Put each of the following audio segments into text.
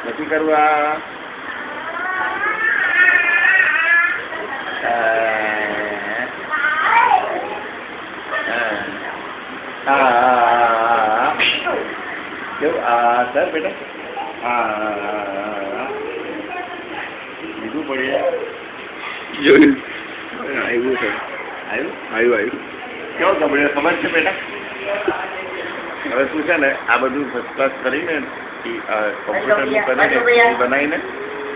નથી કરવા. કેવું સર બેટા લીધું પડે જોયું આવ્યું છે આવ્યું કેવો ગમે ખબર છે બેટા. હવે તું છે ને આ બધું ફર્સ્ટ ક્લાસ કરીને કોમ્પ્યુટરનું કરીને બનાવીને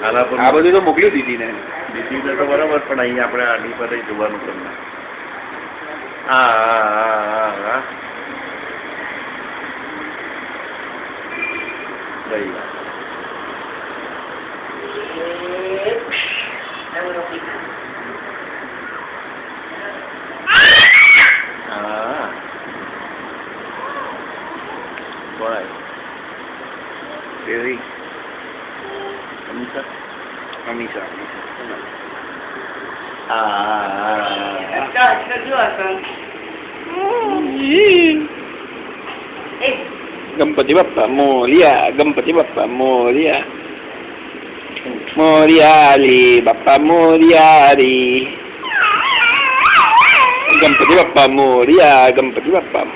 આ બધું તો મોકલી દીધી ને દીધી તો બરાબર, પણ અહીંયા આપણે આની પર જોવાનું તમને. હા રહી વાત. હા બોલાય કેવી અમીષા ગણપતિ બાપ્પા મોરિયા, ગણપતિ બાપ્પા મોરિયા, મોરિયાલી બાપ્પા મોરિયારી, ગણપતિ બાપ્પા મોરિયા, ગણપતિ બાપ્પા